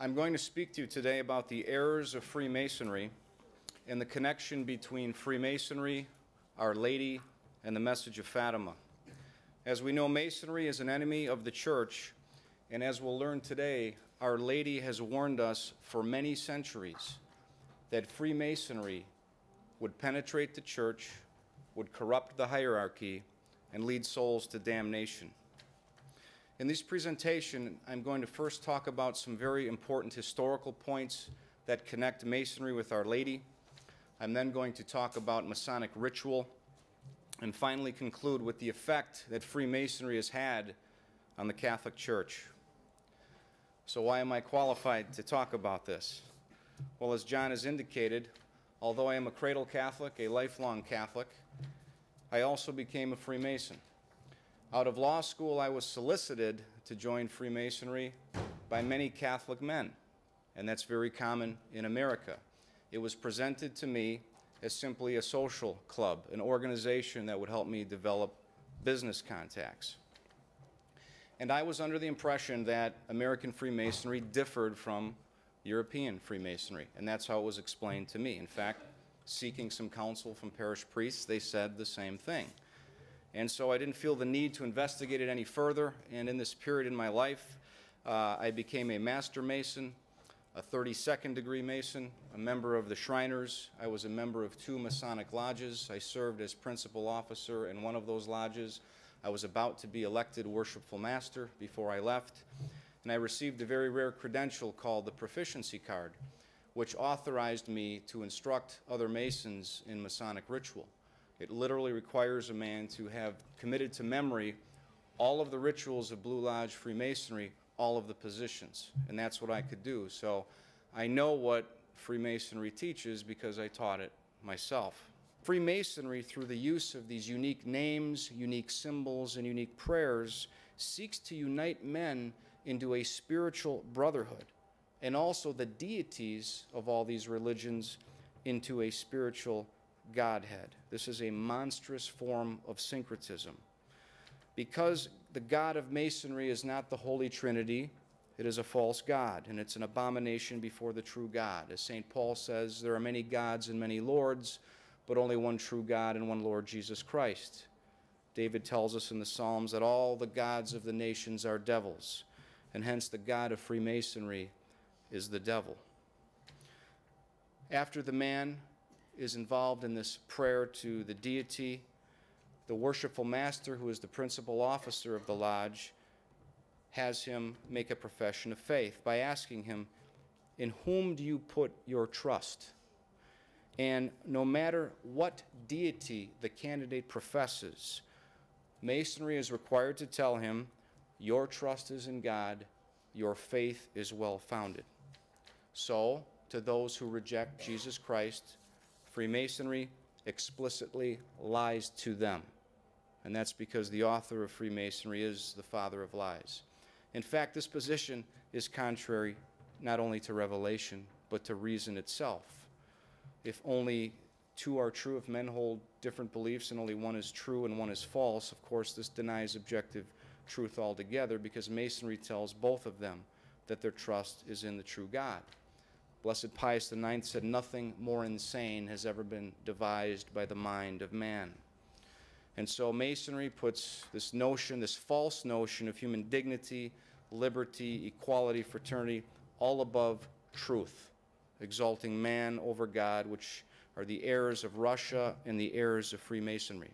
I'm going to speak to you today about the errors of Freemasonry and the connection between Freemasonry, Our Lady, and the message of Fatima. As we know, Masonry is an enemy of the Church, and as we'll learn today, Our Lady has warned us for many centuries that Freemasonry would penetrate the Church, would corrupt the hierarchy, and lead souls to damnation. In this presentation, I'm going to first talk about some very important historical points that connect Masonry with Our Lady. I'm then going to talk about Masonic ritual, and finally conclude with the effect that Freemasonry has had on the Catholic Church. So why am I qualified to talk about this? Well, as John has indicated, although I am a cradle Catholic, a lifelong Catholic, I also became a Freemason. Out of law school, I was solicited to join Freemasonry by many Catholic men, and that's very common in America. It was presented to me as simply a social club, an organization that would help me develop business contacts. And I was under the impression that American Freemasonry differed from European Freemasonry, and that's how it was explained to me. In fact, seeking some counsel from parish priests, they said the same thing. And so I didn't feel the need to investigate it any further, and in this period in my life, I became a Master Mason, a 32nd degree Mason, a member of the Shriners. I was a member of 2 Masonic lodges. I served as principal officer in one of those lodges. I was about to be elected Worshipful Master before I left, and I received a very rare credential called the Proficiency Card, which authorized me to instruct other Masons in Masonic ritual. It literally requires a man to have committed to memory all of the rituals of Blue Lodge Freemasonry, all of the positions, and that's what I could do. So I know what Freemasonry teaches because I taught it myself. Freemasonry, through the use of these unique names, unique symbols, and unique prayers, seeks to unite men into a spiritual brotherhood, and also the deities of all these religions into a spiritual Godhead. This is a monstrous form of syncretism. Because the God of Masonry is not the Holy Trinity, it is a false God, and it's an abomination before the true God. As St. Paul says, there are many gods and many lords, but only one true God and one Lord Jesus Christ. David tells us in the Psalms that all the gods of the nations are devils, and hence the God of Freemasonry is the devil. After the man is involved in this prayer to the deity, the worshipful master, who is the principal officer of the lodge, has him make a profession of faith by asking him, "In whom do you put your trust?" And no matter what deity the candidate professes, Masonry is required to tell him, "Your trust is in God, your faith is well-founded." So, to those who reject Jesus Christ, Freemasonry explicitly lies to them. And that's because the author of Freemasonry is the father of lies. In fact, this position is contrary not only to revelation, but to reason itself. If only 2 are true, if men hold different beliefs and only one is true and one is false, of course this denies objective truth altogether, because Masonry tells both of them that their trust is in the true God. Blessed Pius IX said, "Nothing more insane has ever been devised by the mind of man." And so Masonry puts this notion, this false notion of human dignity, liberty, equality, fraternity, all above truth, exalting man over God, which are the errors of Russia and the errors of Freemasonry.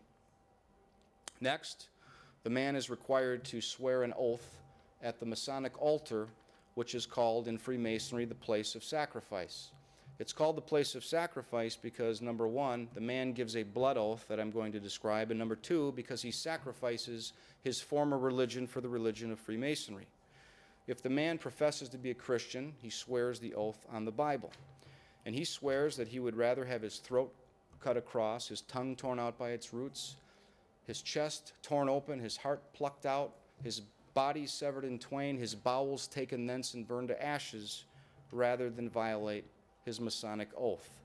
Next, the man is required to swear an oath at the Masonic altar, which is called in Freemasonry the place of sacrifice. It's called the place of sacrifice because, number 1, the man gives a blood oath that I'm going to describe, and number 2, because he sacrifices his former religion for the religion of Freemasonry. If the man professes to be a Christian, he swears the oath on the Bible. And he swears that he would rather have his throat cut across, his tongue torn out by its roots, his chest torn open, his heart plucked out, his body severed in twain, his bowels taken thence and burned to ashes, rather than violate his Masonic oath.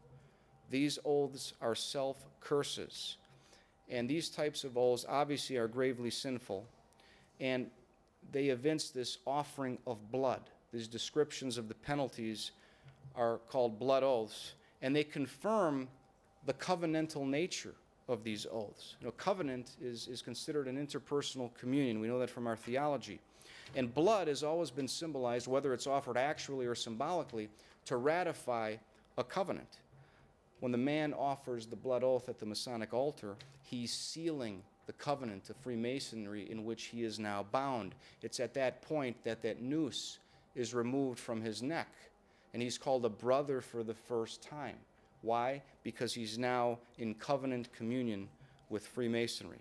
These oaths are self-curses, and these types of oaths obviously are gravely sinful, and they evince this offering of blood. these descriptions of the penalties are called blood oaths, and they confirm the covenantal nature of these oaths. You know, covenant is considered an interpersonal communion. We know that from our theology. And blood has always been symbolized, whether it's offered actually or symbolically, to ratify a covenant. When the man offers the blood oath at the Masonic altar, he's sealing the covenant of Freemasonry in which he is now bound. It's at that point that that noose is removed from his neck, and he's called a brother for the first time. Why? Because he's now in covenant communion with Freemasonry.